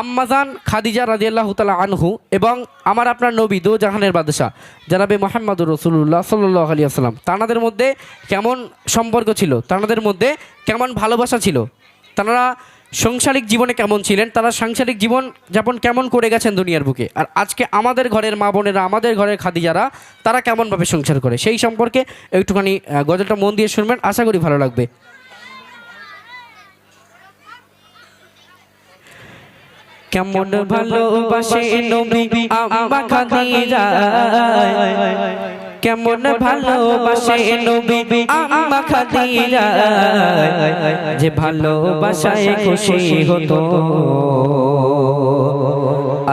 আম্মাজান খাদিজা রাদিয়াল্লাহু তাআলা আনহু এবং আমার আপনার নবী দো জাহানের বাদশা জনাবে মুহাম্মদুর রাসূলুল্লাহ সাল্লাল্লাহু আলাইহি ওয়াসাল্লাম তানাদের মধ্যে কেমন সম্পর্ক ছিল, তানাদের মধ্যে কেমন ভালোবাসা ছিল, তারা সাংসারিক জীবনে কেমন ছিলেন, তারা সাংসারিক জীবন যাপন কেমন করে গেছেন দুনিয়ার বুকে, আর আজকে আমাদের ঘরের মা বোনেরা, আমাদের ঘরের খাদিজারা তারা কেমনভাবে সংসার করে সেই সম্পর্কে একটুখানি গজলটা মন দিয়ে শুনবেন, আশা করি ভালো লাগবে। কেমন ভালোবাসে নবী আম্মা খাদিজা, কেমন ভালোবাসে নবী আম্মা খাদিজা, যে ভালোবাসায় খুশি হতো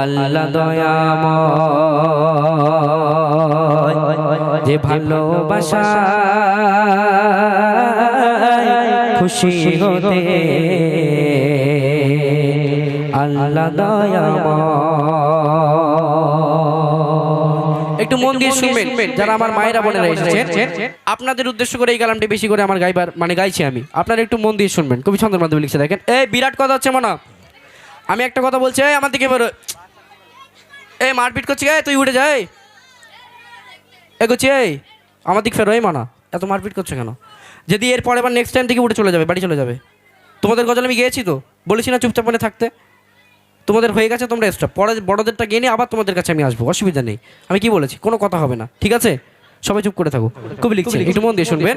আল্লাহ দয়াময়, যে ভালোবাসায় খুশি হতে আল্লাহ দয়াময়। একটু মন দিয়ে শুনবেন যারা আমার মায়েরা বোনেরা এসেছেন, আপনাদের উদ্দেশ্য করে এই কালামটি বেশি করে আমার গাইবার গাইছি আমি, আপনারা একটু মন দিয়ে শুনবেন। কবি ছন্দের মাধ্যমে লিখছে, দেখেন এই বিরাট কথা হচ্ছে মনে, আমি একটা কথা বলছি আমার দিকে বেরো, এই মারপিট করছি, তুই উঠে যায় এগোচ্ছি, এই আমার দিক ফেরো, এই মানা এত মারপিট করছে কেন? যদি এর পরে আবার নেক্সট টাইম থেকে উঠে চলে যাবে, বাড়ি চলে যাবে। তোমাদের গজল আমি গিয়েছি তো, বলেছি না চুপচাপ মনে থাকতে, তোমাদের হয়ে গেছে, তোমরা এক্সট্রা পরে বড়দেরটা গিয়ে নিয়ে আবার তোমাদের কাছে আমি আসবো, অসুবিধা নেই। আমি কি বলেছি, কোনো কথা হবে না, ঠিক আছে? সবাই চুপ করে থাকো। কবি লিখছে, একটু মন দিয়ে শুনবেন।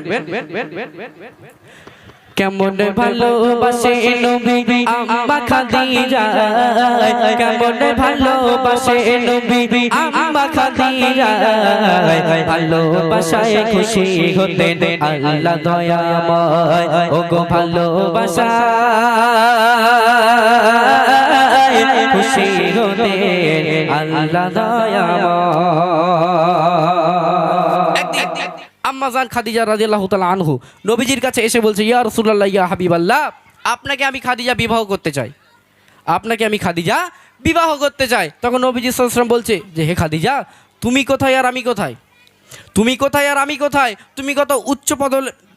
কেমন ভালোবাসে নবী আম্মা খাদিজা, কেমন ভালোবাসে নবী আম্মা খাদিজা, ভালোবাসায় খুশি হতেন আল্লাহ দয়াময়, ও গো ভালোবাসায় খুশি হতেন আল্লাহ দয়াময়। আম্মাজান খাদিজা রাদিয়াল্লাহু তাআলা আনহু নবীজির কাছে এসে বলছে, ইয়া রাসূলুল্লাহ ইয়া হাবিবাল্লাহ, আপনাকে আমি খাদিজা বিবাহ করতে চাই, আপনাকে আমি খাদিজা বিবাহ করতে চাই। তখন নবীজি সাল্লাল্লাহু আলাইহি ওয়াসাল্লাম বলছে যে, হে খাদিজা, তুমি কোথায় আর আমি কোথায়, তুমি কোথায় আর আমি কোথায়, তুমি কত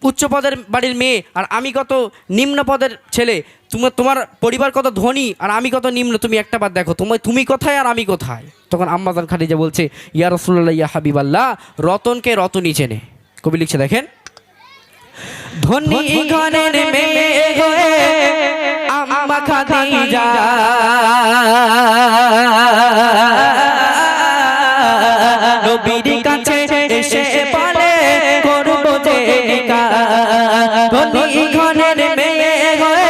উচ্চ পদের বাড়ির মেয়ে আর আমি কত নিম্ন পদের ছেলে, তোমার পরিবার কত ধনী আর আমি কত নিম্ন, তুমি একটা বার দেখো তুমি কোথায় আর আমি কোথায়। তখন আম্মাজান খাদিজা বলছে, ইয়া রাসূলুল্লাহ ইয়া হাবিবাল্লাহ, রতনকে রতনই চেনে। কবি লিখছে, দেখেন ধনী ঘরের মেয়ে হয়ে আম্মা খাদিজা, নবীর কাছে এসে বলে করব যে নিকাহ, ধনী ঘরের মেয়ে হয়ে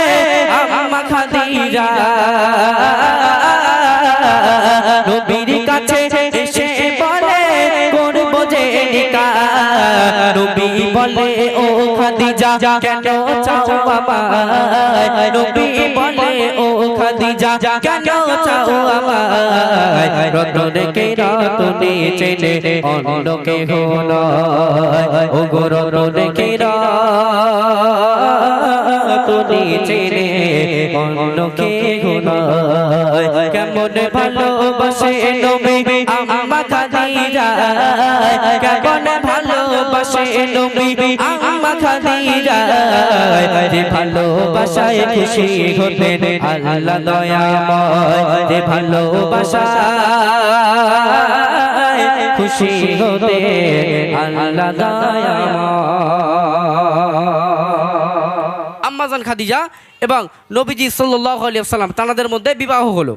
আম্মা খাদিজা, নবীর কাছে এসে বলে করব যে নিকাহ, নবী বলে ও খাদিজা কেন চাও আমায়, নবী বলে ও খাদিজা কেন চাও আমায়, রতনকে রতনে চেনে অন্য কেহ নয়, ও গো রতনকে রতনে চেনে অন্য কেহ নয়, কেমন ভালোবাসে নবী আম্মা খাদিজা, কেমন ভালোবাসে নবী আম্মা খাদিজা, যে ভালোবাসায় খুশি হতেন আল্লাহ দয়াময়, যে ভালোবাসায় খুশি হতেন আল্লাহ দয়াময়। আম্মাজান খাদিজা এবং নবীজি সাল্লাল্লাহু আলাইহি ওয়াসাল্লাম তাদের মধ্যে বিবাহ হলো,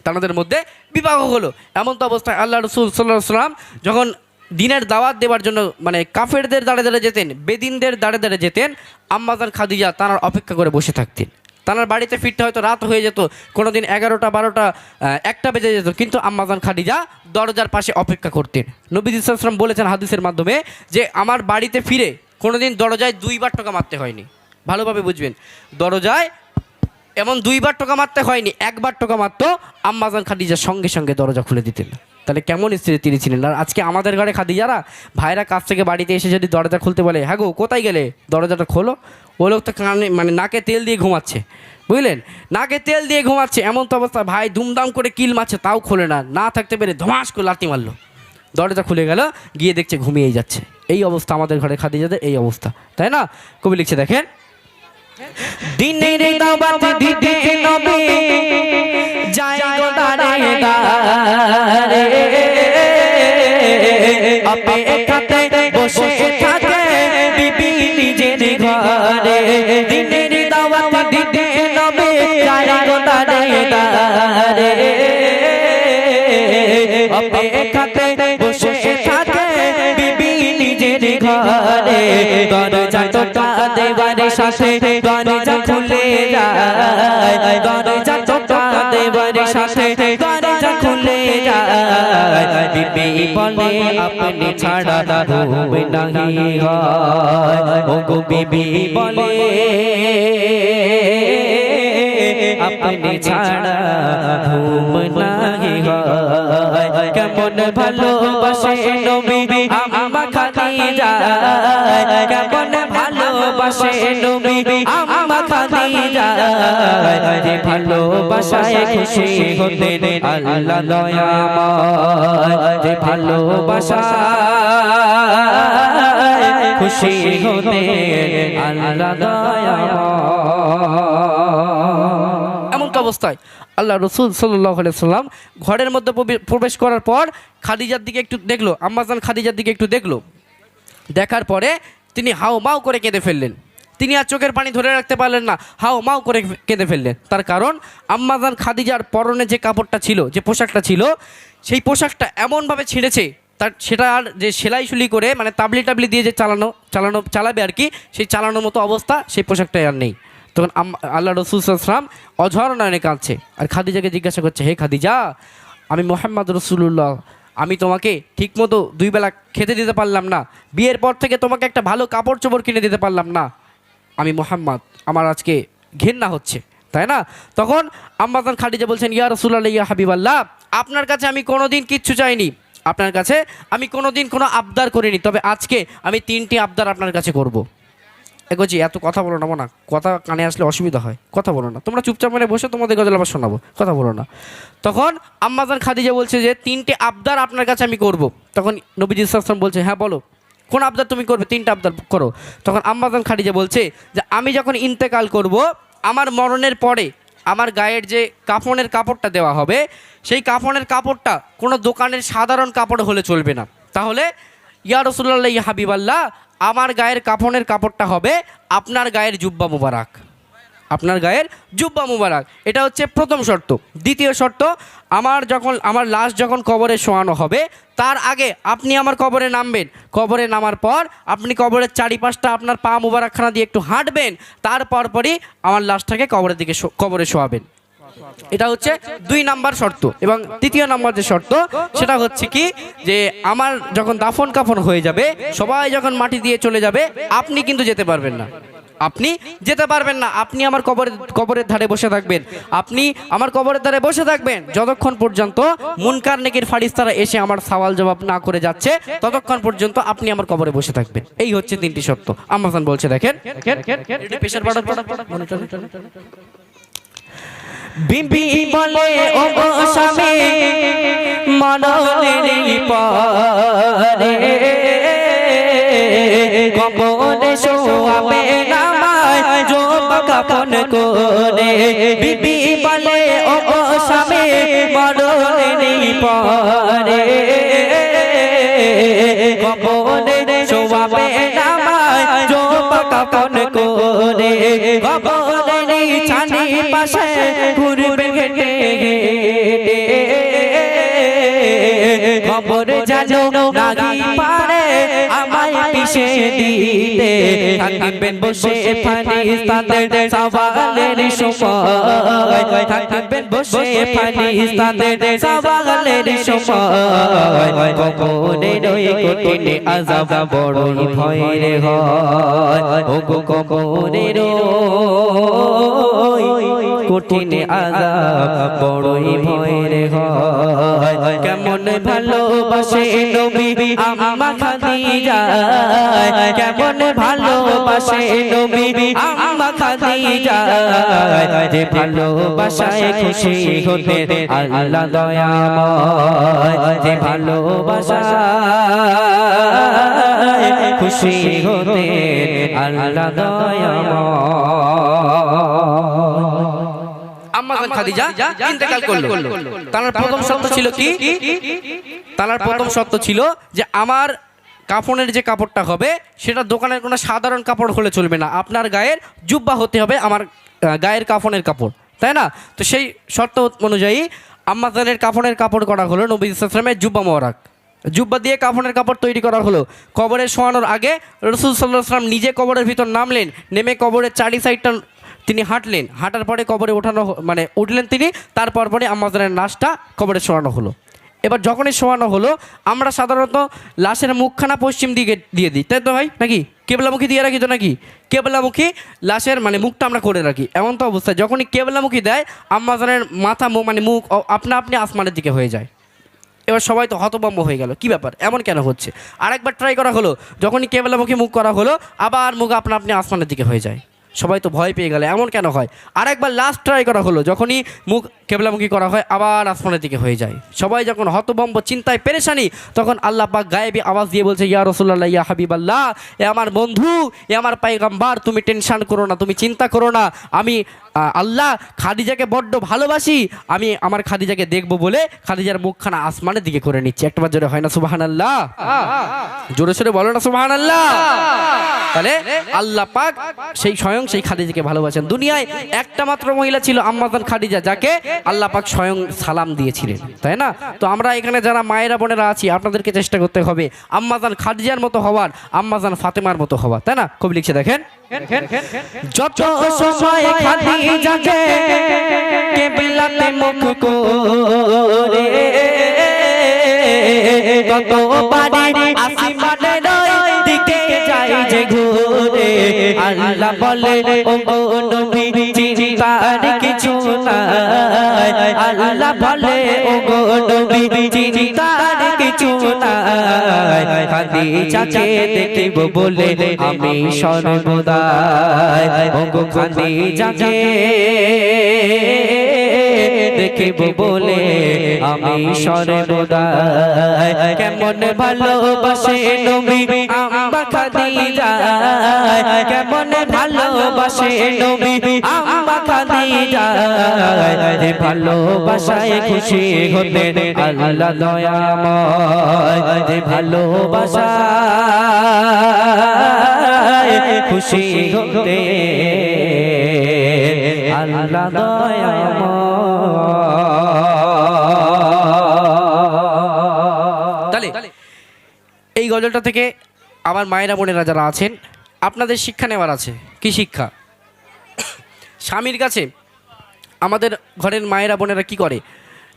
তাদের মধ্যে বিবাহ হলো। এমন তো অবস্থায় আল্লাহ রাসূল সাল্লাল্লাহু আলাইহি ওয়াসাল্লাম যখন দিনের দাওয়াত দেওয়ার জন্য কাফেরদের দাঁড়ে দাঁড়ে যেতেন, বেদিনদের দাঁড়ে দাঁড়ে যেতেন, আম্মাজান খাদিজা তার অপেক্ষা করে বসে থাকতেন। তার বাড়িতে ফিরতে হয়তো রাত হয়ে যেত, কোনোদিন 11টা 12টা 1টা বেজে যেত, কিন্তু আম্মাজান খাদিজা দরজার পাশে অপেক্ষা করতেন। নবী সাল্লাল্লাহু আলাইহি ওয়াসাল্লাম বলেছেন হাদিসের মাধ্যমে যে আমার বাড়িতে ফিরে কোনোদিন দরজায় 2বার টোকা মারতে হয়নি। ভালোভাবে বুঝবেন, দরজায় এমন 2বার টোকা মারতে হয়নি, 1বার টোকা মারতো, আম্মাজান খাদিজা সঙ্গে সঙ্গে দরজা খুলে দিতেন। তাহলে কেমন স্ত্রী তিনি ছিলেন। আর আজকে আমাদের ঘরে খাদিজারা ভাইরা কাছ থেকে বাড়িতে এসে যদি দরজা খুলতে বলে, হ্যাঁ গো কোথায় গেলে, দরজাটা খোলো, ও লোক তো কানে নাকে তেল দিয়ে ঘুমাচ্ছে, বুঝলেন, নাকে তেল দিয়ে ঘুমাচ্ছে, এমন তো অবস্থা ভাই দুমদাম করে কিল মারছে তাও খোলে না, না থাকতে পেরে ধমাস করে লাথি মারলো, দরজা খুলে গেল, গিয়ে দেখছে ঘুমিয়েই যাচ্ছে। এই অবস্থা আমাদের ঘরে খাদিজাদের, এই অবস্থা, তাই না? কবি লিখছে, দেখেন দিনের দাওয়াত দিতে নবী অপেক্ষাতে বসে থাকে বিবি নিজের ঘরে দিনের দাওয়াত দিতে নবী যায় গো দারে দারে অপেক্ষাতে বসে থাকে বিবি নিজের ঘরে দরজা টোকা দেওয়ার সাথে দরজা খুলে যায় দরজা টোকা দেওয়ার সাথে দরজা খুলে যায় বিবি বলে আপনি ছাড়া ঘুম নাহি হয় ও গো বিবি বলে আপনি ছাড়া ঘুম নাহি হয় কেমন ভালোবাসে নবী আম্মা খাদিজা কেমন ভালোবাসে নবী আম্মা খাদিজা যে ভালোবাসায় খুশি হতেন আল্লাহ দয়াময় যে ভালোবাসায় খুশি হতেন আল্লাহ দয়াময় অবস্থায় আল্লাহ রসুল সাল্লাল্লাহু আলাইহি সাল্লাম ঘরের মধ্যে প্রবেশ করার পর খাদিজার দিকে একটু দেখলো, আম্মাজান খাদিজার দিকে একটু দেখলো, দেখার পরে তিনি হাও মাও করে কেঁদে ফেললেন। তিনি আর চোখের পানি ধরে রাখতে পারলেন না, হাও মাও করে কেঁদে ফেললেন। তার কারণ আম্মাজান খাদিজার পরনে যে কাপড়টা ছিল, যে পোশাকটা ছিল, সেই পোশাকটা এমনভাবে ছিঁড়েছে তার সেটা আর যে সেলাই সুলি করে মানে তাবলি দিয়ে যে চালাবে আর কি, সেই চালানোর মতো অবস্থা সেই পোশাকটাই আর নেই। তখন আল্লাহ রসুল সাল্লাল্লাহু আলাইহি ওয়াসাল্লাম অঝর নয়নে কাঁদছে আর খাদিজাকে জিজ্ঞাসা করছে, হে খাদিজা, আমি মুহাম্মদ রাসূলুল্লাহ, আমি তোমাকে ঠিকমতো 2 বেলা খেতে দিতে পারলাম না, বিয়ের পর থেকে তোমাকে একটা ভালো কাপড় চোপড় কিনে দিতে পারলাম না, আমি মুহাম্মদ, আমার আজকে ঘেন্না হচ্ছে, তাই না? তখন আম্মাজান খাদিজা বলছেন, ইয়া রাসূলুল্লাহ, ইয়া হাবিবাল্লাহ, আপনার কাছে আমি কোনোদিন কিচ্ছু চাইনি, আপনার কাছে আমি কোনোদিন কোনো আবদার করিনি, তবে আজকে আমি 3টি আবদার আপনার কাছে করব। এগোজি এত কথা বলো না, মনা কথা কানে আসলে অসুবিধা হয়, কথা বলো না, তোমরা চুপচাপ মানে বসে তোমাদের গজল আবার শোনাবো, কথা বলো না। তখন আম্মাজান খাদিজা বলছে যে 3টে আবদার আপনার কাছে আমি করব। তখন নবীজি সাল্লাল্লাহু আলাইহি ওয়াসাল্লাম বলছে, হ্যাঁ বলো, কোন আবদার তুমি করবে? 3টা আবদার করো। তখন আম্মাজান খাদিজা বলছে যে আমি যখন ইন্তেকাল করব, আমার মরণের পরে আমার গায়ের যে কাফনের কাপড়টা দেওয়া হবে, সেই কাফনের কাপড়টা কোনো দোকানের সাধারণ কাপড় হলে চলবে না, তাহলে ইয়া রাসূলুল্লাহ, ইয়া হাবিবাল্লাহ, আমার গায়ের কাফনের কাপড়টা হবে আপনার গায়ের জুব্বা মুবারক, আপনার গায়ের জুব্বা মুবারক। এটা হচ্ছে প্রথম শর্ত। দ্বিতীয় শর্ত, আমার লাশ যখন কবরে শোয়ানো হবে, তার আগে আপনি আমার কবরে নামবেন, কবরে নামার পর আপনি কবরের চারিপাশটা আপনার পা মুবারকখানা দিয়ে একটু হাঁটবেন, তারপরই আমার লাশটাকে কবরে শোয়াবেন। এটা হচ্ছে 2 নাম্বার শর্ত। এবং 3য় নাম্বার যে শর্ত, সেটা হচ্ছে কি, যে আমার যখন দাফন কাফন হয়ে যাবে, সবাই যখন মাটি দিয়ে চলে যাবে, আপনি কিন্তু যেতে পারবেন না, আপনি যেতে পারবেন না, আপনি আমার কবরের ধারে বসে থাকবেন, আপনি আমার কবরের ধারে বসে থাকবেন যতক্ষণ পর্যন্ত মুনকার নেকির ফারিস্তারা এসে আমার সওয়াল জবাব না করে যাচ্ছে, ততক্ষণ পর্যন্ত আপনি আমার কবরে বসে থাকবেন। এই হচ্ছে 3টি শর্ত। আম্মাজান বলছে, দেখেন প্রেসার বাড়া বিবি বলে, ও গো স্বামী, মরণের পরে কবরে শোয়াবে নামায় জোবা কাফন করে। বিবি বলে, ও গো স্বামী, মরণের পরে কবরে শোয়াবে নামায় জোবা কাফন করে। কবরে ছানি পাশে ঘুরবে হেঁটে হেঁটে, খবর জানো নাগি পারে আমায় পিছে দিতে, থাকবেন বসে ফারিস্তাদের সওয়ালের সময়, থাকবেন বসে ফারিস্তাদের সওয়ালের সময়। কবরের ওই কঠিন আযাব বড়ই ভয়ের হয়, ও গো কবরের ওই কঠিন আযাব বড়ই ভয়ের হয়। কেমন ভালোবাসে নবী আম্মা খাদিজা, কেমন ভালোবাসে নবী আম্মা খাদিজা, যে ভালোবাসায় খুশি হতে আল্লাহ দয়াময়, যে ভালোবাসায় খুশি হতে আল্লাহ দয়াময়। আম্মা জান খাদিজা ইন্তেকাল করলো। তার প্রথম শর্ত ছিল কি? তার প্রথম শর্ত ছিল যে আমার কাফনের যে কাপড়টা হবে সেটা দোকানের কোনো সাধারণ কাপড় হলে চলবে না, আপনার গায়ের জুব্বা হতে হবে, আমার গায়ের কাফনের কাপড়, তাই না? তো সেই শর্ত অনুযায়ী আম্মা জানের কাফনের কাপড় করা হলো নবী সাল্লাল্লাহু আলাইহি ওয়াসাল্লামের জুব্বা মোবারক। জুব্বা দিয়ে কাফনের কাপড় তৈরি করা হলো। কবরে শোয়ানোর আগে রাসূল সাল্লাল্লাহু আলাইহি ওয়াসাল্লাম নিজে কবরের ভিতর নামলেন, নেমে কবরের চারি সাইডটা তিনি হাঁটলেন, হাঁটার পরে কবরে উঠলেন তিনি, তারপর পরে আম্মা জানের লাশটা কবরে শোয়ানো হলো। এবার যখনই শোয়ানো হলো আমরা সাধারণত লাশের মুখখানা পশ্চিম দিকে দিয়ে দিই, তাই তো ভাই নাকি? কেবলামুখী দিয়ে রাখি তো নাকি? কেবলামুখী লাশের মুখটা আমরা করে রাখি। এমন তো অবস্থায় যখনই কেবলামুখী দেয় আম্মা জানের মাথা মুখ আপনা আপনি আসমানের দিকে হয়ে যায়। এবার সবাই তো হতভম্ব হয়ে গেল, কি ব্যাপার, এমন কেন হচ্ছে? আরেকবার ট্রাই করা হলো, যখনই কেবলামুখী মুখ করা হলো আবার মুখ আপনা আপনি আসমানের দিকে হয়ে যায়। সবাই তো ভয় পেয়ে গেল, এমন কেন হয়? আরেকবার লাস্ট ট্রাই করা হলো, যখনই মুখ কেবলামুখী করা হয় আবার আসমানের দিকে হয়ে যায়। সবাই যখন হতভম্ব, চিন্তায় পেরেশানি, তখন আল্লাহ পাক গায়েবী আওয়াজ দিয়ে বলছে, ইয়া রাসূলুল্লাহ, ইয়া হাবিবাল্লাহ, এ আমার বন্ধু, এ আমার পয়গম্বর, তুমি টেনশন করো না, তুমি চিন্তা করো না, আমি আল্লাহ খাদিজাকে বড্ড ভালোবাসি, আমি আমার খাদিজাকে দেখবো বলে খাদিজার মুখখানা আসমানের দিকে করে নিচ্ছি। একটাবার জোরে হয় না সুবহানাল্লাহ? জোরে সোরে বলো না সুবহানাল্লাহ। তাহলে আল্লাহ পাক স্বয়ং সেই খাদিজাকে ভালোবাসেন। দুনিয়ায় একটা মাত্র মহিলা ছিল আম্মা জান খাদিজা, যাকে আল্লাহ পাক স্বয়ং সালাম দিয়েছিলেন, তাই না? তো আমরা এখানে যারা মায়েরা বোনেরা আছি আপনাদেরকে চেষ্টা করতে হবে আম্মা জান খাদিজার মতো হওয়ার, আম্মা জান ফাতেমার মতো হওয়ার, তাই না? কবি লিখছে দেখেন, যত সময় খাদিজাকে কিবলাতে মুখ করে কত পারি আসমানের দিকে যাই যে ঘুরে, আল্লাহ বলে ও গো নবী চিন্তার কিছু নাই, আল্লাহ বলে ও গো নবী চিন্তার কিছু নাই, খাদিজাকে দেখিব বলে আমি সর্বদাই, ও গো খাদিজাকে দেখিব বলে আমি সর্বদাই, কেমন ভালোবাসে নবী আম্মা খাদিজা, কেমন ভালোবাসে নবী আম্মা খাদিজা, যে ভালোবাসায় খুশি হতেন আল্লাহ দয়াময়, যে ভালোবাসায় খুশি হতেন আল্লাহ দয়াময়। এই গজলটা থেকে আমার মায়েরা বোনেরা যারা আছেন আপনাদের শিক্ষা নেওয়ার আছে। কি শিক্ষা? স্বামীর কাছে আমাদের ঘরের মায়েরা বোনেরা কি করে?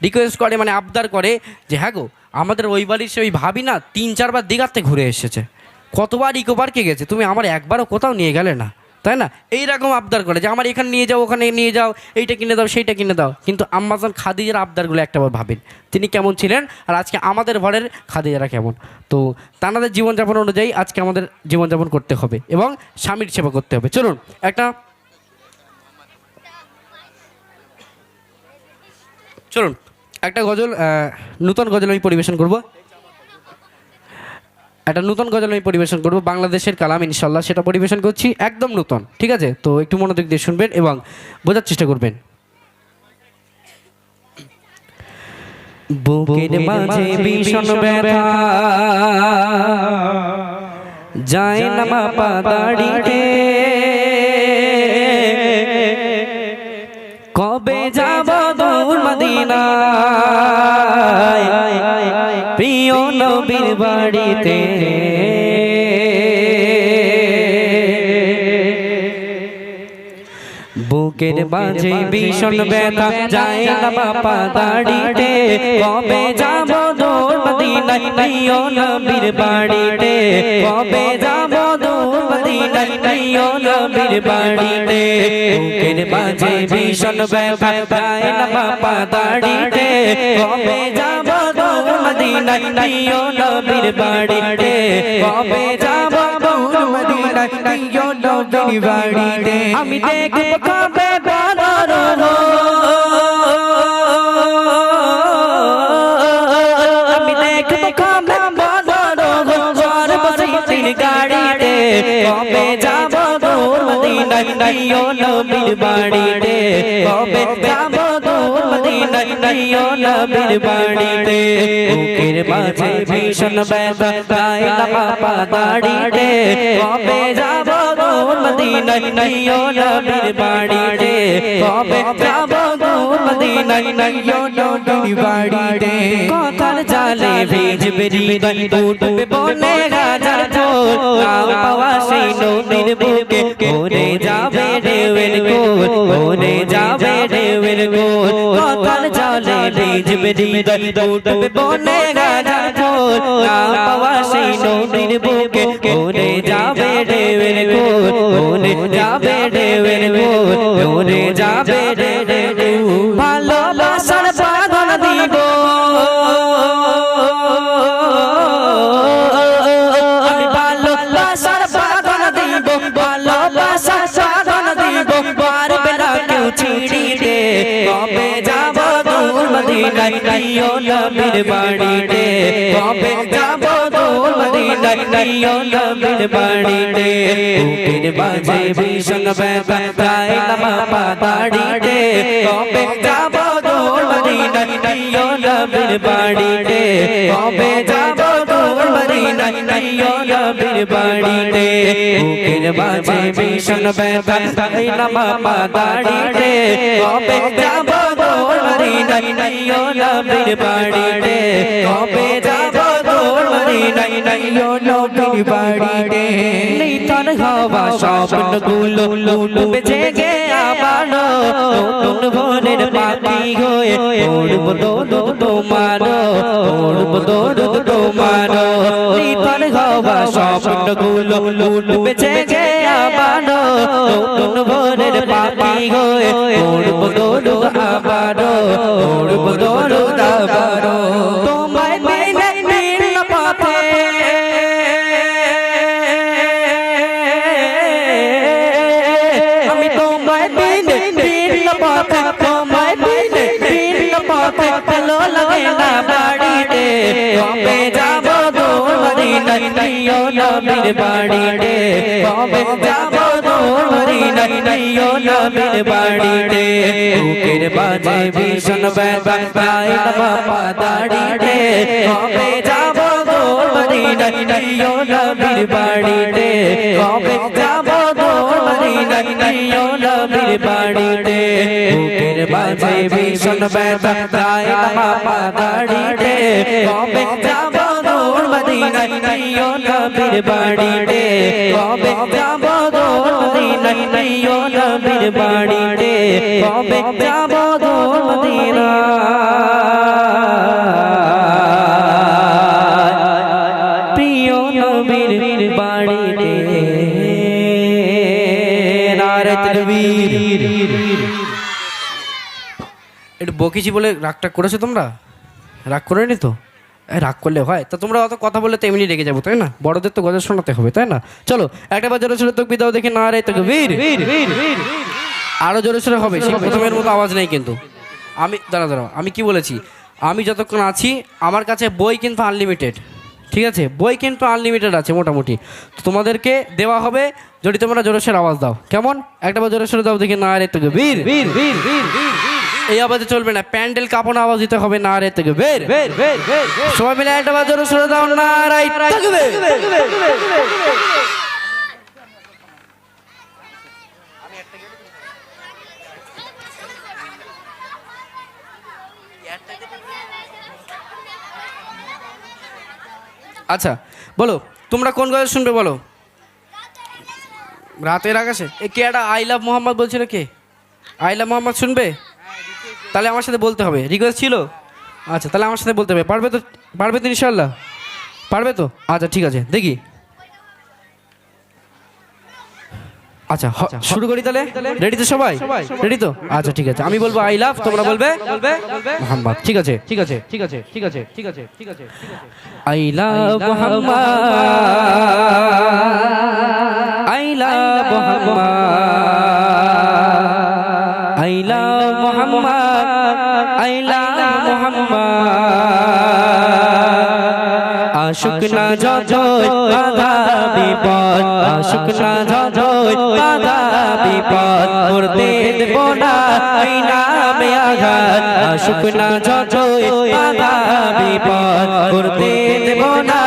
রিকোয়েস্ট করে, আবদার করে যে হ্যাঁ গো আমাদের ওই বাড়ির সে ওই ভাবি না 3-4 বার দিঘাতে ঘুরে এসেছে, কতবার ইকো পার্কে গেছে, তুমি আমার একবারও কোথাও নিয়ে গেলে না, তাই না? এইরকম আবদার করে যে আমার এখানে নিয়ে যাও, ওখানে নিয়ে যাও, এইটা কিনে দাও, সেইটা কিনে দাও। কিন্তু আম্মা জান খাদিজার আবদারগুলো একটাবার ভাবেন তিনি কেমন ছিলেন, আর আজকে আমাদের ঘরের খাদিজারা কেমন। তো তাদের জীবনযাপন অনুযায়ী আজকে আমাদের জীবনযাপন করতে হবে এবং স্বামীর সেবা করতে হবে। চলুন একটা গজল, নূতন গজল আমি পরিবেশন করব। একটা নূতন গজল আমি পরিবেশন করবো, বাংলাদেশের কালাম ইনশাল্লাহ, সেটা পরিবেশন করছি, একদম নূতন, ঠিক আছে? তো একটু মনোযোগ দিয়ে শুনবেন এবং বোঝার চেষ্টা করবেন। বুকের মাঝে ভীষণ ব্যথা যায় না মাপা দাড়িতে, কবে যাব দূর মদিনায় প্রিয় নবীর বাড়িতে, বুকের মাঝে ভীষণ ব্যথা যায় না মাপা দাড়িতে, কবে যাব দূর মদিনায় প্রিয় নবীর বাড়িতে, কবে যাব দূর মদিনায় প্রিয় নবীর বাড়িতে, বুকের মাঝে ভীষণ ব্যথা যায় না মাপা দাড়িতে, কবে যাব দূর মদিনায় প্রিয় নবীর বাড়িতে, কবে যাব দূর মদিনায় প্রিয় নবীর বাড়িতে, আমি দেখব কবে বদর আমি দেখব কবে বদর সর্বশক্তির গাড়িতে, কবে যাব দূর মদিনায় নাইও নবীর বাড়িতে কবে যাব দূর মদিনায় নাইও নবীর বাড়িতে বুকের মাঝে ভীষণ ব্যথা গায়ে লাপা দাড়িতে কবে যাব দূর মদিনায় নাইও নবীর বাড়িতে কবে যাব দূর মদিনায় নাইও নবীর বাড়িতে কথার জালে ভিজবে হৃদয় উঠবে বনে গাজার ফুল নাও পাওয়া সেই নদীর বুকে ওরে যাবে ঢেউয়ের গোল ওরে যাবে ঢেউয়ের গোল কথার জালে ভিজবে হৃদয় উঠবে বনে গাজার ফুল নাও পাওয়া সেই নদীর বুকে ওরে যাবে ঢেউয়ের গোল ওরে যাবে ঢেউয়ের গোল ওরে যাবে ঢেউয়ের গোল ভালোবাসার বাঁধন দিব আমি ভালোবাসার বাঁধন দিব ভালোবাসার সাধন দিব পারবে না কেউ ছিড়িতে কবে যাব দূর মদিনায় নাইও নবীর বাড়িতে কবে যাব দূর মদিনায় নাইও নবীর বাড়িতে বুকের মাঝে ভীষণ ব্যথা গায়ে লাপা দাড়িতে কবে যাব দূর মদিনায় নাইও নবীর বাড়িতে কবে যাব দূর মদিনায় নাইও নবীর বাড়িতে বুকের মাঝে ভীষণ ব্যথা গায়ে লাপা দাড়িতে কবে যাব দূর মদিনায় নাইও নবীর বাড়িতে কবে যাব দূর মদিনায় নাইও নবীর বাড়িতে নিতন হওয়া স্বপ্নগুলো লুলুবে জেগে আবার নতুন ভোরের পাখি হয়ে উড়ব দোদ তোমার উড়ব দোদ তোমার নিতন হওয়া স্বপ্নগুলো লুলুবে জেগে আবার নতুন ভোরের পাখি হয়ে উড়ব দোদ আবার উড়ব দোদ আবার তোমায় বিনে নীল পথে আমি তোমায় বিনে নীল পথে তোমায় বিনে নীল পথে ভালো লাগে না বাড়িতে কবে যাব দূর মদিনায় নাইও নবীর বাড়িতে কবে যাব দূর মদিনায় নাইও নবীর বাড়িতে বুকের মাঝে ভীষণ ব্যথা গায়ে লাপা দাড়িতে কবে যাব দূর মদিনায় নাইও নবীর বাড়িতে কবে যাব দূর মদিনায় নাইও নবীর বাড়িতে বুকের মাঝে ভীষণ ব্যথা গায়ে লাপা দাড়িতে কবে যাব দূর মদিনায় নাইও নবীর বাড়িতে কবে যাব দূর মদিনায় নাইও নবীর বাড়িতে কবে যাব দূর মদিনায় প্রিয় নবীর বাড়িতে নারে তাকবীর একটু বকিছি বলে রাগটা করেছো তোমরা রাগ করে নি তো রাগ করলে হয় তো তোমরা অত কথা বললে তো এমনি রেগে যাবো তাই না বড়দের তো গজল শোনাতে হবে তাই না চলো একটা বার জোরে জোরে তকবীর দাও দেখি নারে তাকবীর আরো জোরে জোরে হবে সেই প্রথমের মতো আওয়াজ নেই কিন্তু আমি দাঁড়াও আমি কি বলেছি আমি যতক্ষণ আছি আমার কাছে বই কিন্তু আনলিমিটেড ঠিক আছে বই কিন্তু আনলিমিটেড আছে মোটামুটি তো তোমাদেরকে দেওয়া হবে যদি তোমরা জোরে সোরে আওয়াজ দাও কেমন একটা বার জোরে সোরে দাও দেখি নারে তাকবীর এই আওয়াজে চলবে না প্যান্ডেল কাঁপানো আওয়াজ দিতে হবে নারে তাকবীর সবাই মিলে একটা বার জোরে সোরে দাও নারে তাকবীর আচ্ছা বলো তোমরা কোন গজল শুনবে বলো রাতের আকাশে এ কে একটা আই লাভ মোহাম্মদ বলছিল কে আই লাভ মোহাম্মদ শুনবে তাহলে আমার সাথে বলতে হবে রিকোয়েস্ট ছিল আচ্ছা তাহলে আমার সাথে বলতে হবে পারবে তো ইনশাআল্লাহ পারবে তো আচ্ছা ঠিক আছে দেখি আচ্ছা শুরু করি তাহলে রেডি তো সবাই রেডি তো আচ্ছা ঠিক আছে আমি বলবো আই লাভ তোমরা বলবে মোহাম্মদ ঠিক আছে I love Mohammad I love Mohammad I love Mohammad I love Mohammad আশুক না যত বাধা বিপদ আশুক না যজয় বাধা বিপদ করতে দেব না এই নামে আঘাত আশুক না যজয় বাধা বিপদ করতে দেব না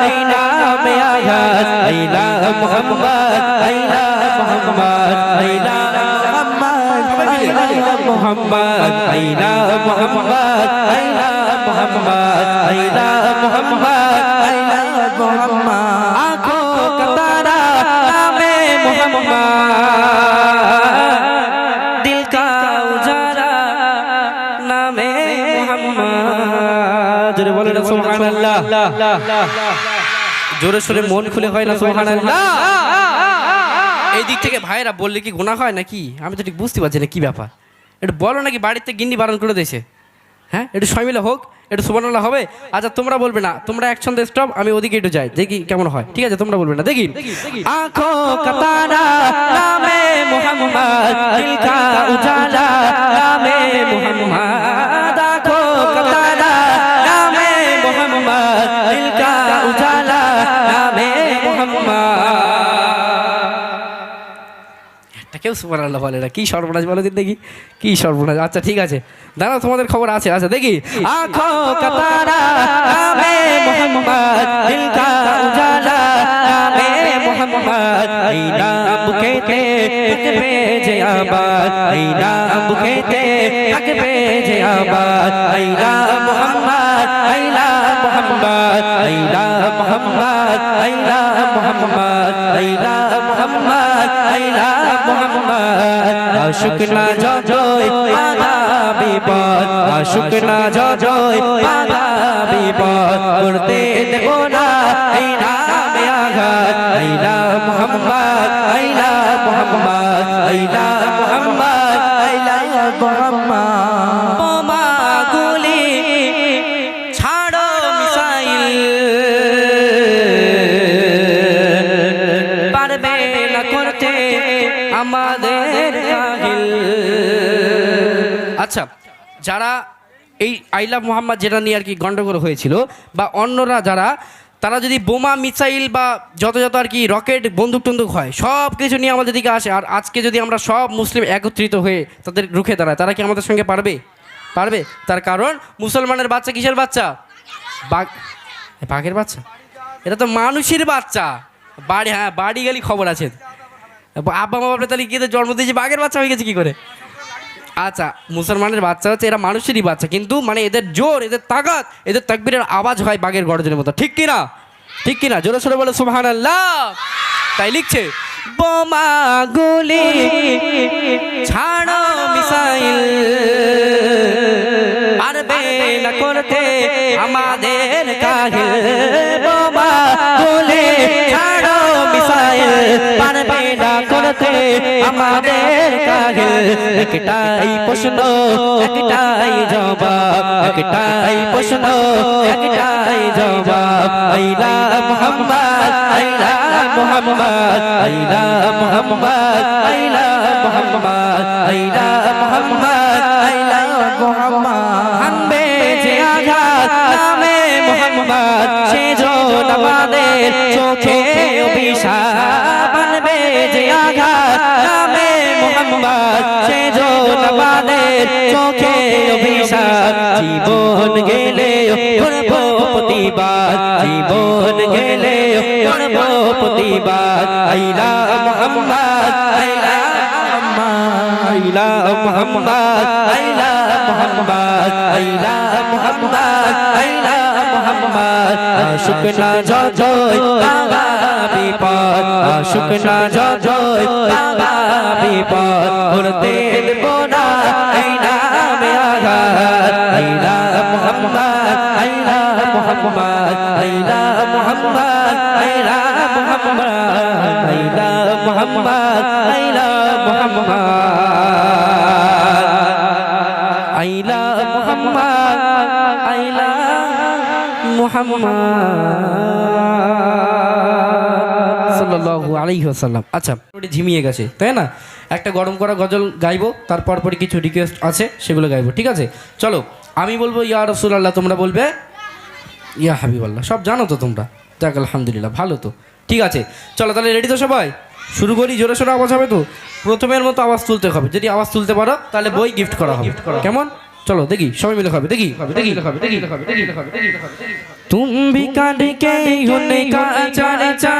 এই নামে আঘাত আইলা মুহাম্মদ আইলা মুহাম্মদ আইলা মুহাম্মদ আইলা মুহাম্মদ আইলা মুহাম্মদ আইলা মুহাম্মদ আইলা মুহাম্মদ आँखों का तारा नामे मुहम्मद दिल का उजाला नामे मुहम्मद जोरे बोले ना सुभान अल्लाह जोरे सोरे मन खुले হয় না সুবহান আল্লাহ এই দিক থেকে ভাইরা বললে কি গুনাহ হয় নাকি আমি তো ঠিক বুঝতে পারছি না কি ব্যাপার একটু বলো নাকি বাড়িতে গিন্নি বারণ করে দিয়েছে হ্যাঁ একটু সবাই মিলে হোক একটু সুবহানাল্লাহ হবে আচ্ছা তোমরা বলবে না তোমরা একসঙ্গে স্টপ আমি ওদিকে একটু যাই দেখি কেমন হয় ঠিক আছে তোমরা বলবে না দেখি आँखों का तारा नामे मुहम्मद दिल का उजाला नामे मुहम्मद आँखों का तारा नामे मुहम्मद दिल का उजाला नामे मुहम्मद কেউ সুবহানাল্লাহ বলে না কি সর্বনাশ বলো দিন দেখি কি সর্বনাশ আচ্ছা ঠিক আছে দাঁড়াও তোমাদের খবর আছে আচ্ছা দেখি आँखों का तारा नामे मुहम्मद दिल का उजाला नामे मुहम्मद এই নাম বুকেতে থাকবে যে আবাদ এই নাম বুকেতে থাকবে যে আবাদ এই নাম মুহাম্মদ এই নাম মুহাম্মদ এই নাম মুহাম্মদ এই নাম মুহাম্মদ এই নাম মুহাম্মদ এই নাম মুহাম্মদ আশুক না যজয় বাধা বিপদ আশুক না যজয় বাধা বিপদ করতে দেব না এই নামে আঘাত এই নাম মুহাম্মদ এই নাম মুহাম্মদ এই নাম মুহাম্মদ এই নাম মুহাম্মদ বোমা গুলি ছাড়ো মিসাইল পারবে না করতে আমাদের কাহিল আচ্ছা যারা এই আই লাভ মোহাম্মদ যেটা নিয়ে আর কি গন্ডগোল হয়েছিল বা অন্যরা যারা তারা যদি বোমা মিসাইল বা যত যত আর কি রকেট বন্দুক টন্দুক হয় সব কিছু নিয়ে আমাদের দিকে আসে আর আজকে যদি আমরা সব মুসলিম একত্রিত হয়ে তাদের রুখে দাঁড়ায় তারা কি আমাদের সঙ্গে পারবে পারবে তার কারণ মুসলমানের বাচ্চা কিসের বাচ্চা বাঘের বাচ্চা এটা তো মানুষের বাচ্চা বাড়ি হ্যাঁ বাড়ি গেলে খবর আছে আব্বা মা বাবা তাহলে কি জন্ম দিয়েছে বাঘের বাচ্চা হয়ে গেছে কি করে আচ্ছা মুসলমানের বাচ্চা হচ্ছে এরা মানুষেরই বাচ্চা কিন্তু মানে এদের জোর এদের তাকাত এদের তাকবীরের আওয়াজ হয় বাঘের গর্জনের মতো ঠিক কিনা জোরে সোরে বলে সুবহানাল্লাহ তাই লিখছে বোমা গুলি ছাড়ো মিসাইল পারবে না করতে আমাদের কাহিল বোমা গুলি ছাড়ো মিসাইল পারবে না করতে আমাদের কাহিল একটাই প্রশ্ন একটাই জবাব একটাই প্রশ্ন একটাই জবাব আইলা মুহাম্মদ আইলা মুহাম্মদ আইলা মুহাম্মদ আইলা মুহাম্মদ আইলা মুহাম্মদ আইলা মুহাম্মদ হানবে যে আঘাত নামে মুহাম্মদ সেজন আমাদের চোখে অভিশাপ হানবে যে আঘাত নামে মুহাম্মদ সেজন আমাদের চোখে অভিশাপ জীবন গেলে করব প্রতিবাদ জীবন গেলে করব প্রতিবাদ আইলা মুহাম্মদ আইলা মুহাম্মদ আইলা মুহাম্মদ আইলা মুহাম্মদ আইলা মুহাম্মদ আশুক না যজয় বাধা বিপদ আশুক না যজয় বাধা বিপদ করতে দেব না এই নামে আঘাত আইলা মুহাম্মদ আইলা মুহাম্মদ আইলা মুহাম্মদ আইলা মুহাম্মদ আইলা মুহাম্মদ আইলা মুহাম্মদ আইলা মুহাম্মদ আইলা মুহাম্মদ সাল্লাল্লাহু আলাইহি ওয়াসাল্লাম আচ্ছা ঝিমিয়ে গেছে তাই না একটা গরম করা গজল গাইবো তারপর পরে কিছু রিকোয়েস্ট আছে সেগুলো গাইবো ঠিক আছে চলো আমি বলবো ইয়া রাসূলুল্লাহ তোমরা বলবে ইয়া হাবিবাল্লাহ সব জানো তো তোমরা যাক আলহামদুলিল্লাহ ভালো তো ঠিক আছে, চলো তাহলে রেডি তো সবাই, শুরু করি। জোরে সোরে আওয়াজ হবে তো, প্রথমের মতো আওয়াজ তুলতে হবে, যদি আওয়াজ তুলতে পারো তাহলে বই গিফট করা হবে, কেমন? চলো দেখি সবাই মিলে খাবে, দেখি তুম ভি কাঁদ কে হুনে কা চাচা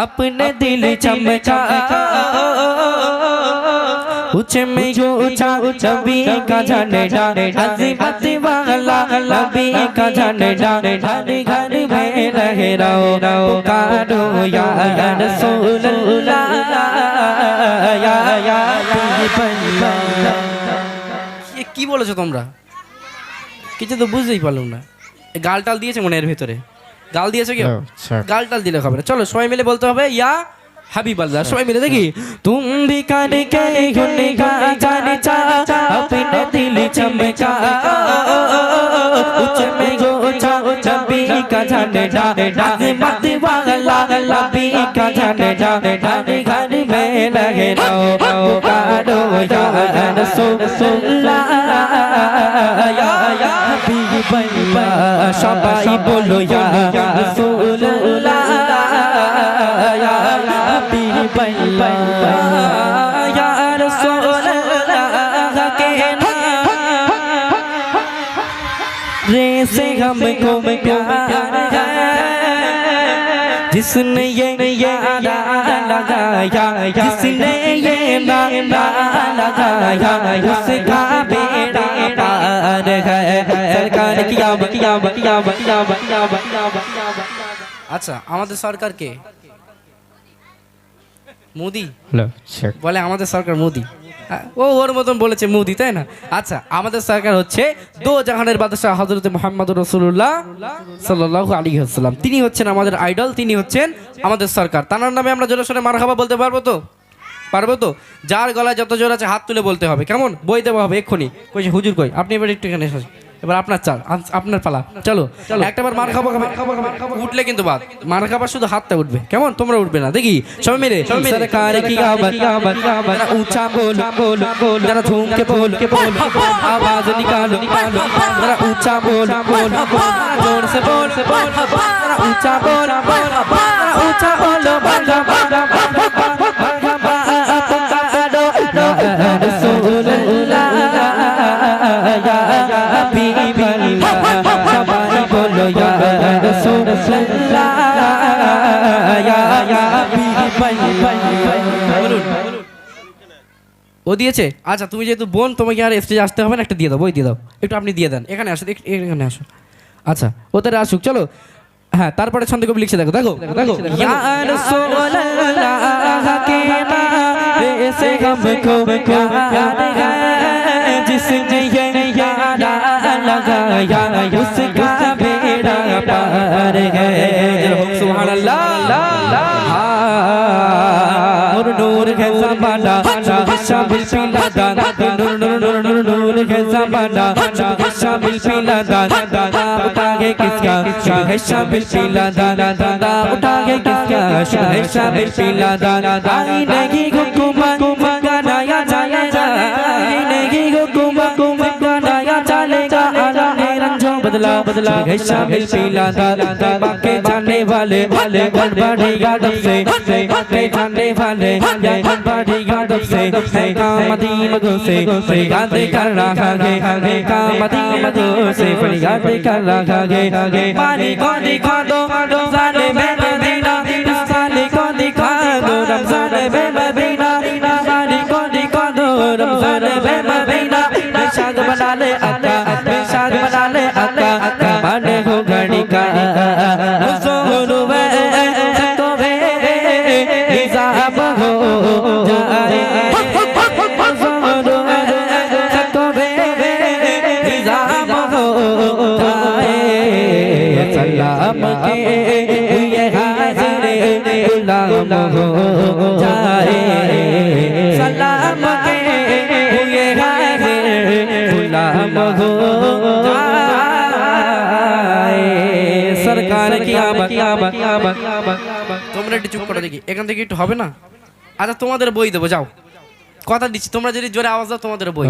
अपने दिल चमका ऊंचे में जो ऊंचा नबी का झंडा अज़ीमत वाला नबी का झंडा हर घर में लहराओ पुकारो या रसूल अल्लाह या কি বলেছো তোমরা? কিছু তো বুঝতেই পারলাম না। গাল টাল দিয়েছে মনে এর ভেতরে, গাল দিয়েছে কেউ? গাল টাল দিলে হবে না। চলো সবাই মিলে বলতে হবে ইয়া হাবিব আল্লাহ, সবাই মিলে দেখি। তুম ভি কাঁদ কে হুনে কা চাচা अपने दिल चमका ऊंचे में जो ऊंचा नबी का झंडा अज़ीमत वाला नबी का झंडा हर घर में लहराओ पुकारो या रसूल अल्लाह या हबीब अल्लाह सबाई बोलो या रसूल अल्लाह या हबीब अल्लाह या रसूल अल्लाह के रे से हमको प्यार है जिसने ये लगाया जिसने ये लगाया उसका बेड़ा पार है सरकार किया আচ্ছা আমাদের সরকার কে? মোদি বলে আমাদের সরকার মোদি, ও ওর মতন বলেছে মোদি, তাই না? আচ্ছা আমাদের সরকার হচ্ছে দো জাহানের বাদশাহ হযরত মুহাম্মদ রাসূলুল্লাহ সাল্লাল্লাহু আলাইহি ওয়াসাল্লাম। তিনি হচ্ছেন আমাদের আইডল, তিনি হচ্ছেন আমাদের সরকার। তার নামে আমরা জোরে সোরে মারহাবা বলতে পারবো তো? পারবো তো? যার গলায় যত জোর আছে হাত তুলে বলতে হবে, কেমন? বই দেওয়া হবে এক্ষুনি। কইছে হুজুর কই? আপনি এবার একটু এখানে এসে, এবার আপনার চাল, আপনার পালা। চলো একটাবার মার খাবো, উঠলে কিন্তু বাদ, মার খাবার শুধু হাতটা উঠবে, কেমন? তোমরা উঠবে না, দেখি সবাই মিলে। সরকার কি আওয়াজ ऊंचा बोल जरा झूम के बोल आवाज निकालो जरा ऊंचा बोल जोर से बोल जरा ऊंचा बोल ऊंचा बोलो रसूल अल्लाह या हबीब अल्लाह सबाई बोलो या रसूल अल्लाह या हबीब अल्लाह। ও দিয়েছে? আচ্ছা তুমি যেহেতু বোন, তোমাকে আর স্টেজে আসতে হবে না, একটা দিয়ে দাও, বই দিয়ে দাও, একটু আপনি দিয়ে দেন, এখানে আসো, এখানে আসো। আচ্ছা ওদের আসুক, চলো। হ্যাঁ তারপরে ছন্দ কবি লিখছে, দেখো দেখো দেখো ইয়া রাসূলুল্লাহ কে নামে से हमको प्यार है जिसने ये यारा लगाया उसका बेड़ा पार है सुभान अल्लाह। नूर नूर है ज़माना शामिल पिला दादा नूर है ज़माना शामिल पिला दादा उठा के किसका है शामिल पिला दादा उठा के किसका है शामिल पिला दादा नहीं हुकूमत गाना चलेगा नहीं हुकूमत गाना चलेगा रंजो बदला है शामिल पिला दादा बाके जाने वाले गड़बड़ी गाड़ब से बाके जाने वाले गड़बड़ी गाड़ब से कामदी मगो से फरियाद कर रहा है कामदी मगो से फरियाद कर रहा है पानी को दिखा दो रमजान में मदीना साले को दिखा दो रमजान में मदीना पानी को दिखा दो रमजान में मदीना बेशाद बना ले अक्का बेशाद बना ले अक्का माने हो घड़ी का हुजूर वे तो वे हिसाब हो जाए हुजूर वे तो वे हिसाब हो जाए सलाम के ये हाजिर गुलाम हो जाए सलाम के ये हाजिर गुलाम हो सरकार की आमद তোমরা একটু চুপ করে দেখি, এখান থেকে একটু হবে না? আচ্ছা তোমাদের বই দেবো, যাও, কথা দিচ্ছি, তোমরা যদি জোরে আওয়াজ দাও তোমাদের বই।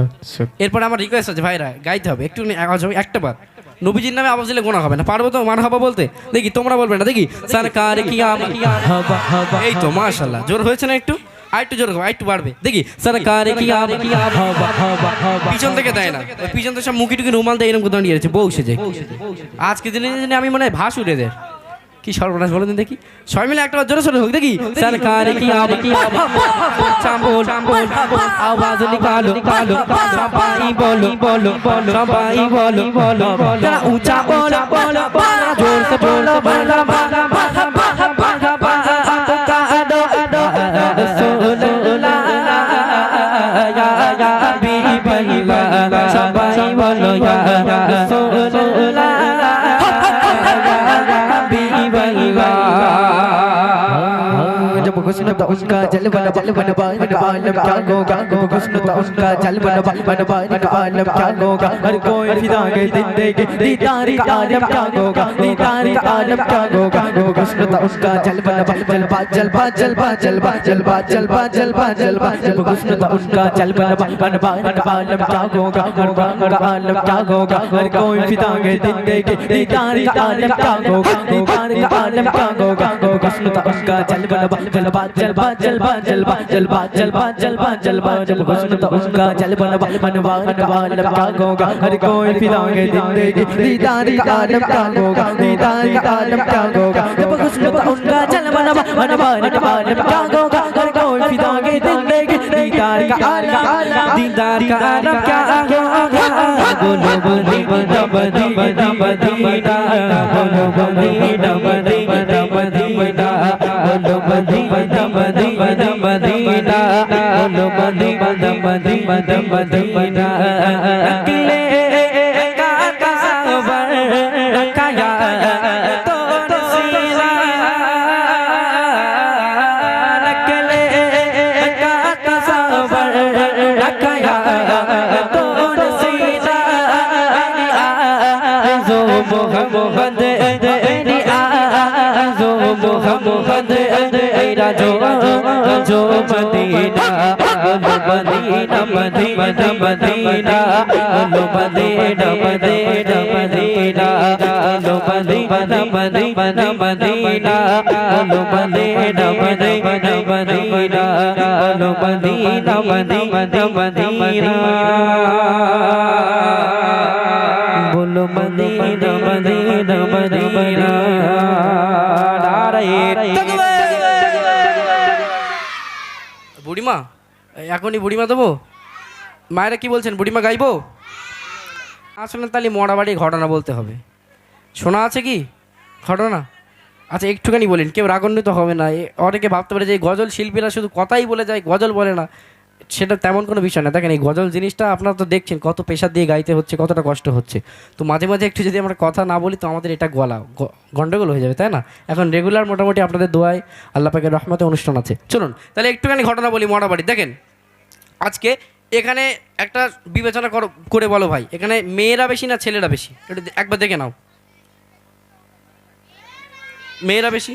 এরপর আমার রিকোয়েস্ট আছে ভাইরা, গাইতে হবে, একটু আওয়াজ হবে একটা বার। নবীজির নামে আওয়াজ দিলে গোনা হবে না, পারবো তো মারহাবা বলতে? দেখি তোমরা বলবে না, দেখি সরকার কি এই তো মাশাআল্লাহ জোর হয়েছে না একটু? আরেকটু জোর হবে, আরেকটু বাড়বে, দেখি সরকার কি পিছন থেকে দেয় না, ওই পিছন থেকে সব মুখি টুকি রুমাল দেয় এরকম দাঁড়িয়ে আছে বউ সেজে। আজকে দিনে আমি মনে হয় ভাস উঠে দেয়, কি সর্বনাশ বলো দিন দেখি, সবাই মিলে একটা জোরে সোরে হোক দেখি সরকার কি আওয়াজ নিকালো কালো সবাই বলো বলো সবাই বলো বলো যারা উঁচা বলো বলো জোর সে বলো বলো সবাই বলো जब हुस्न था उसका जलवा बन बान का आलम क्या होगा, जब हुस्न था उसका जलवा बन बान का आलम क्या होगा, हर कोई फिदा के जिंदगी दीदार का आलम क्या होगा, दीदार का आलम क्या होगा, जब हुस्न था उसका जलवा जलवा जलवा जलवा जलवा जलवा जलवा जलवा जलवा जब हुस्न था उसका जलवा बन बान का आलम क्या होगा, हर का आलम क्या होगा, हर कोई फिदा के जिंदगी दीदार का आलम क्या होगा, दीदार का आलम क्या होगा, जब हुस्न था उसका जलवा जलवा जलवा जलवा जलवा जलवा जलवा जलवा जलवा जब हुस्न था उसका जलवा बनवान का आलम क्या होगा, हर कोई फिदा के जिंदगी दीदार का आलम क्या होगा, दीदार का आलम क्या होगा, जब हुस्न था उसका जलवा बनवान का आलम क्या होगा, हर कोई फिदा के जिंदगी दीदार का आलम दीदार का आलम क्या होगा, बोलो बोली मदीना बोलो मदीना मदीना बोलो मदीना मदीना मदीना बोलो मदीना मदीना मदीना बोलो मदीना मदीना मदीना अकेले का कावर रखाया तो नसीला अकेले का कावर रखाया तो नसीला जो मोहम्मद जो मोहम्मद जो जो मदीना बोलो मदीना मदीना मदीना बोलो मदीना मदीना मदीना बोलो मदीना मदीना मदीना बोलो मदीना मदीना मदीना बोलो मदीना मदीना मदीना बोलो मदीना मदीना मदीना বুড়িমা এখনই বুড়িমা দেবো? মায়েরা কি বলছেন, বুড়িমা গাইবো? আসলে তাহলে মরা বাড়ি ঘটনা বলতে হবে। শোনা আছে কি ঘটনা? আচ্ছা একটুখানি বলেন, কেউ রাগান্বিত হবে না। অনেকে ভাবতে পারে যে এই গজল শিল্পীরা শুধু কথাই বলে যায়, গজল বলে না, সেটা তেমন কোনো বিষয় না। দেখেন এই গজল জিনিসটা আপনারা তো দেখছেন কত পেশা দিয়ে গাইতে হচ্ছে, কতটা কষ্ট হচ্ছে। তো মাঝে মাঝে একটু যদি আমরা কথা না বলি তো আমাদের এটা গন্ডগোল হয়ে যাবে, তাই না? এখন রেগুলার মোটামুটি আপনাদের দোয়ায় আল্লাহ পাকের রহমতে অনুষ্ঠান আছে। চলুন তাহলে একটুখানি ঘটনা বলি মরাবাড়ি। দেখেন আজকে এখানে একটা বিবেচনা করে বলো ভাই, এখানে মেয়েরা বেশি না ছেলেরা বেশি? একটু একবার দেখে নাও। মেয়েরা বেশি?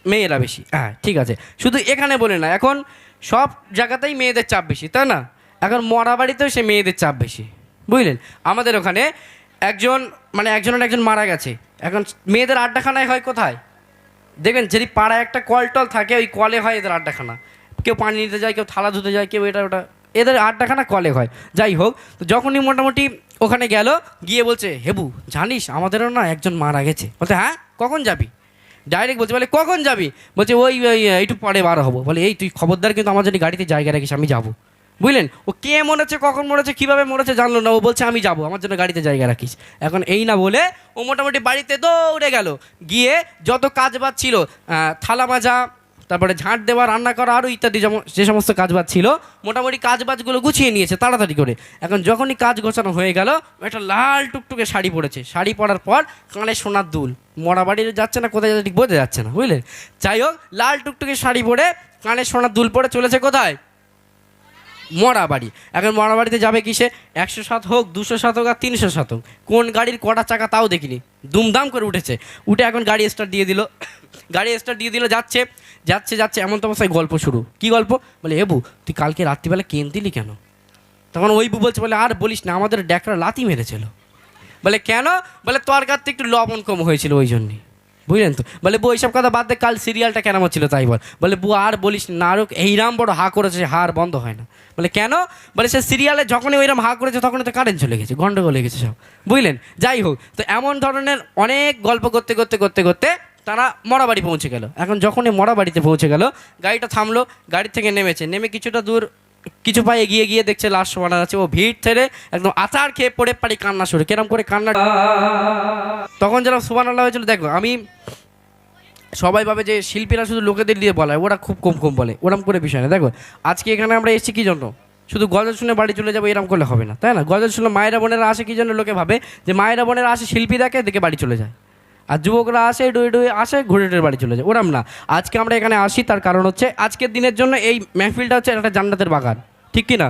মেয়েরা বেশি, হ্যাঁ ঠিক আছে। শুধু এখানে বলে না, এখন সব জায়গাতেই মেয়েদের চাপ বেশি, তাই না? এখন মরাবাড়িতেও সে মেয়েদের চাপ বেশি, বুঝলেন? আমাদের ওখানে একজন মারা গেছে। এখন মেয়েদের আড্ডাখানায় হয় কোথায় দেখবেন, যদি পাড়ায় একটা কল টল থাকে ওই কলে হয় এদের আড্ডাখানা। কেউ পানি নিতে যায়, কেউ থালা ধুতে যায়, কেউ এটা ওটা, এদের আড্ডাখানা কলে হয়। যাই হোক, তো যখনই মোটামুটি ওখানে গেল, গিয়ে বলছে হেবু জানিস আমাদেরও না একজন মারা গেছে। বলতে হ্যাঁ কখন যাবি? ডাইরেক্ট বলছে, বলে কখন যাবি? বলছে ওই একটু পরে বার হবো। বলে এই তুই খবরদার কিন্তু আমার জন্য গাড়িতে জায়গা রাখিস, আমি যাবো। বুঝলেন? ও কে মরেছে, কখন মরেছে, কীভাবে মরেছে জানলো না, ও বলছে আমি যাবো, আমার জন্য গাড়িতে জায়গা রাখিস। এখন এই না বলে ও মোটামুটি বাড়িতে দৌড়ে গেল, গিয়ে যত কাজ বাজ ছিল, থালা মাজা, তারপরে ঝাঁট দেওয়া, রান্না করা, আরও ইত্যাদি যে সমস্ত কাজবাজ ছিল মোটামুটি কাজবাজগুলো গুছিয়ে নিয়েছে তাড়াতাড়ি করে। এখন যখনই কাজ গোছানো হয়ে গেল, একটা লাল টুকটুকে শাড়ি পরেছে। শাড়ি পরার পর কানে সোনার দুল, মরা বাড়ি যাচ্ছে না কোথায় ঠিক বোঝা যাচ্ছে না, বুঝলেন? যাই হোক, লাল টুকটুকে শাড়ি পরে কানে সোনার দুল পরে চলেছে কোথায়? মরা বাড়ি। এখন মরা বাড়িতে যাবে কিসে? 107 হোক, 207 হোক আর 307 হোক, কোন গাড়ির কটা চাকা তাও দেখিনি, দুমদাম করে উঠেছে। উঠে এখন গাড়ি স্টার্ট দিয়ে দিল, যাচ্ছে যাচ্ছে যাচ্ছে এমন তো অবস্থায় গল্প শুরু। কি গল্প? বলে এবু তুই কালকে রাত্রিবেলা কেন দিলি কেন? তখন ওই বু বলছে, বলে আর বলিস না, আমাদের ড্যাকরা লাথি মেরেছিল। বলে কেন? বলে তরকারিতে একটু লবণ কম হয়েছিল ওই জন্যই, বুঝলেন তো। বলে বউ এইসব কথা বাদ দে, কাল সিরিয়ালটা কেন ছিল তাই বল। বলে বউ আর বলিস নারক এইরাম বড় হা করেছে, হার বন্ধ হয় না। বলে কেন? বলে সে সিরিয়ালে যখনই ওইরকম হা করেছে তখনই তো কারেন্ট চলে গেছে, গন্ডগোল হয়ে গেছে সব, বুঝলেন। যাই হোক, তো এমন ধরনের অনেক গল্প করতে করতে করতে করতে তারা মরাবাড়ি পৌঁছে গেল। এখন যখনই মরাবাড়িতে পৌঁছে গেল, গাড়িটা থামলো, গাড়ি থেকে নেমেছে, নেমে কিছুটা দূর কিছু পায়ে এগিয়ে গিয়ে দেখছে লাশ শোয়ানো আছে। ও ভিড় ছেড়ে একদম আচার খেয়ে পড়ে পারি কান্না শুরু, কেরম করে কান্না। তখন যারা সুবহানাল্লাহ হয়েছিল, দেখো আমি সবাই ভাবে যে শিল্পীরা শুধু লোকেদের দিয়ে বলায়, ওরা খুব কম কম বলে, ওরম করে বিষয় না। দেখো আজকে এখানে আমরা এসেছি কী জন্য? শুধু গজল শুনে বাড়ি চলে যাবো এরকম করলে হবে না, তাই না? গজল শুনে মায়েরা বোনেরা আসে কী জন্য? লোকে ভাবে যে মায়েরা বোনেরা আসে শিল্পী দেখে বাড়ি চলে যায়, আর যুবকরা আসে ডুয়ে ডুয়ে আসে ঘুরে টুরে বাড়ি চলে যায়, ওরম না। আজকে আমরা এখানে আসি তার কারণ হচ্ছে আজকের দিনের জন্য এই মেহফিলটা হচ্ছে একটা জান্নাতের বাগান, ঠিক কি না?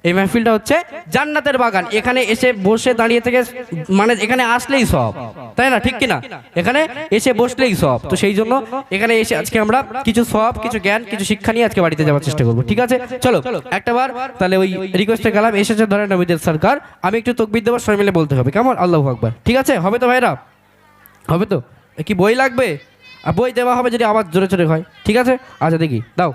এই মেহফিলটা হচ্ছে জান্নাতের বাগান। এখানে এসে বসে দাঁড়িয়ে থেকে মানে এখানে আসলেই সব, তাই না? ঠিক কি না? এখানে এসে বসলেই সব। তো সেই জন্য এখানে এসে আজকে আমরা কিছু সব, কিছু জ্ঞান, কিছু শিক্ষা নিয়ে আজকে বাড়িতে যাওয়ার চেষ্টা করবো, ঠিক আছে? চলো একটাবার তাহলে ওই রিকোয়েস্টে গেলাম, এসেছে ধরেন নবীদের সরকার, আমি একটু তাকবীর দেবো, সবাই মিলে বলতে হবে, কেমন? আল্লাহু আকবার, ঠিক আছে? হবে তো ভাইরা? হবে তো? কি বই লাগবে? আর বই দেওয়া হবে যদি আবার জোরে জোরে হয়, ঠিক আছে? আচ্ছা দেখি দাও।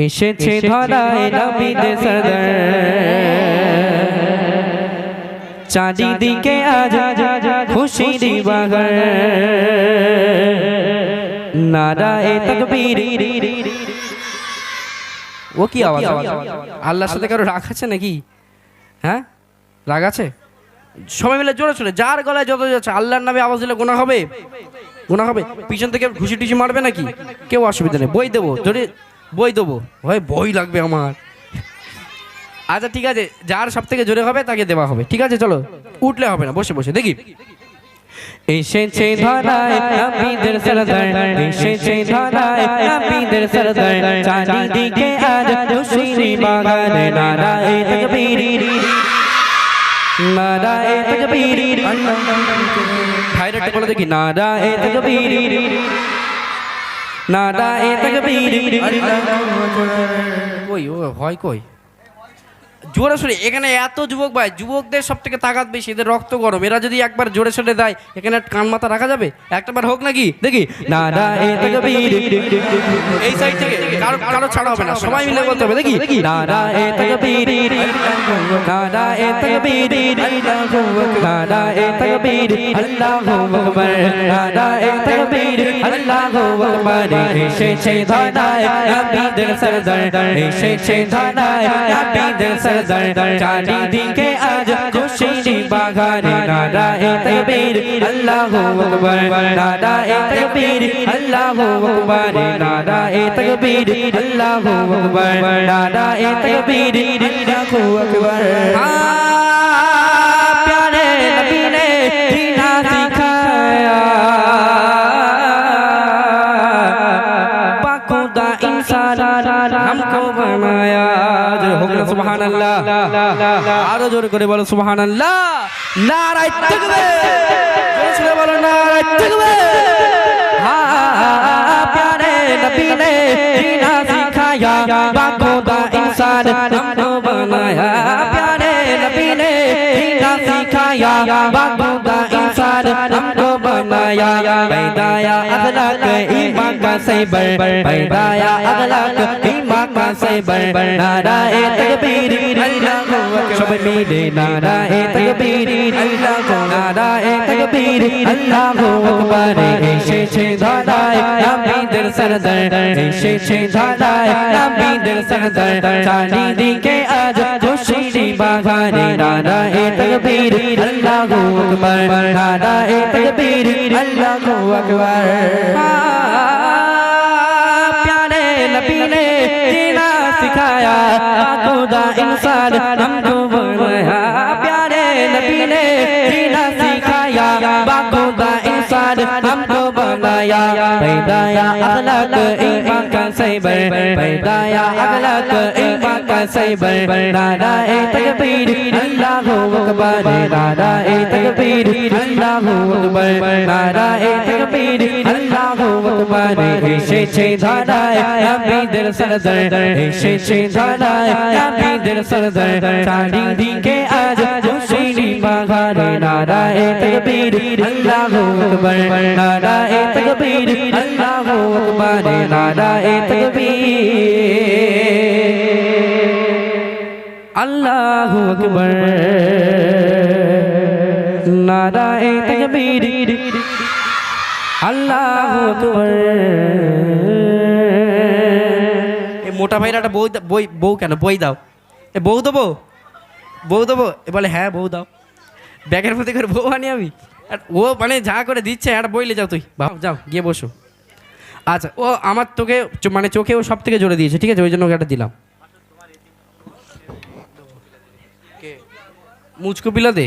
এসেছে ধরায় নবীদের সরদার, চারিদিকে আজ খুশির বাহার, নারায়ে তাকবীর। ও কি আওয়াজ? আল্লাহর সাথে কারো রাগ আছে নাকি? হ্যাঁ রাগ আছে? সবাই মিলে জোরে জোরে, যার গলায় যত যাচ্ছে আল্লাহর নামে আওয়াজ দিলে গুনাহ হবে, গুনাহ হবে। পিছন থেকে ঘুষি টুসি মারবে নাকি? কেউ অসুবিধা নেই, বই দেবো, যদি বই দেবো ভাই, বই লাগবে আমার। আচ্ছা ঠিক আছে, যার সব থেকে জোরে হবে তাকে দেওয়া হবে, ঠিক আছে? চলো উঠলে হবে না, বসে বসে দেখি। এসেছে ধরায় নবীদের সরদার, এসেছে ধরায় নবীদের সরদার, চারিদিকে আজ খুশির বাগান, নারায়ে তাকবীর, নারায়ে তাকবীর। ভাইরা একটু বলে দেখি, নারায়ে তাকবীর, নারায়ে তাকবীর। কই ও হয় কই? জোরে সরে, এখানে এত যুবক ভাই, যুবকদের সব থেকে তাকাত বেশি, এদের রক্ত গরম, এরা যদি একবার জোরে সরে দেয় এখানে কান মাথা রাখা যাবে? একটাবার হোক নাকি দেখি, নারায়ে তাকবীর। এই সাইড থেকে কারো ছাড়া হবে না, সবাই মিলে বলতে হবে দেখি, নারায়ে তাকবীর, নারায়ে তাকবীর, নারায়ে তাকবীর, আল্লাহু আকবার, নারায়ে তাকবীর, আল্লাহু আকবার। এসেছে ধরায় নবীদের সরদার, এসেছে ধরায় নবীদের সরদার, চারিদিকে আজ খুশির বাগান, নারায়ে তাকবীর, আল্লাহু আকবার, নারায়ে তাকবীর, আল্লাহু আকবার, নারায়ে তাকবীর, আল্লাহু আকবার, নারায়ে তাকবীর, আল্লাহু আকবার। प्यारे नबी ने जीना सिखाया, बाखुदा इंसान हमको बनाया। सुभान अल्लाह, आरो जोर करे बोलो सुभान अल्लाह, नाराए तकबीर, जोर से बोलो नाराए तकबीर। हाँ प्यारे नबी ने जीना सिखाया, बाखुदा इंसान हमको बनाया, प्यारे नबी ने जीना सिखाया, बाखुदा इंसान हमको बनाया, पैदाया अखलाक ईमान का सैबर, पैदाया अखलाक ईमान का सैबर, नाराए तकबीर, अल्लाहू अकबर। সবাই মিলে নারায়ে তাকবীর, আল্লাহু নারায়ে তাকবীর, আল্লাহু আকবার। এসেছে ধরায় নবীদের সরদার, এসেছে ধরায় নবীদের সরদার, চারিদিকে আজ খুশির বাগান, নারায়ে তাকবীর, আল্লাহু আকবার, নারায়ে তাকবীর, আল্লাহু আকবার। प्यारे नबी ने जीना सिखाया, खुदा इंसान हमको बनाया, प्यारे नबी ने जीना सिखाया, खुदा इंसान हमको बनाया। पैदाया पैदाया अखलाक ईमान का सैबर पैदाया अखलाक ईमान का सैबर नाराए तकबीर अल्लाहु अकबर नाराए तकबीर अल्लाहु अकबर नाराए तकबीर अल्लाहु अकबर एसेছে ধারায় নবীদের সরদার এসেছে ধারায় নবীদের সরদার চারিদিকে আজ খুশির বাহার নারায়ে তাকবীর আল্লাহু আকবার নারায়ে তাকবীর আল্লাহু আকবার নারায়ে তাকবীর আল্লাহু আকবার নারায়ে তাকবীর আল্লাহু আকবার। এ মোটা ভাইরা একটা বউ কেন বই দাও, এ বউ দেবো বউ দেবো, এ বলে হ্যাঁ বউ দাও, ব্যাগের মধ্যে করে বউ আনি আমি। আর ও মানে যা করে দিচ্ছে একটা বইলে যাও তুই বাপ যাও গিয়ে বসো। আচ্ছা ও আমার তোকে মানে চোখে ও সব থেকে জোরে দিয়েছে, ঠিক আছে ওই জন্য ওকে একটা দিলাম। মুচকো পিলা দে।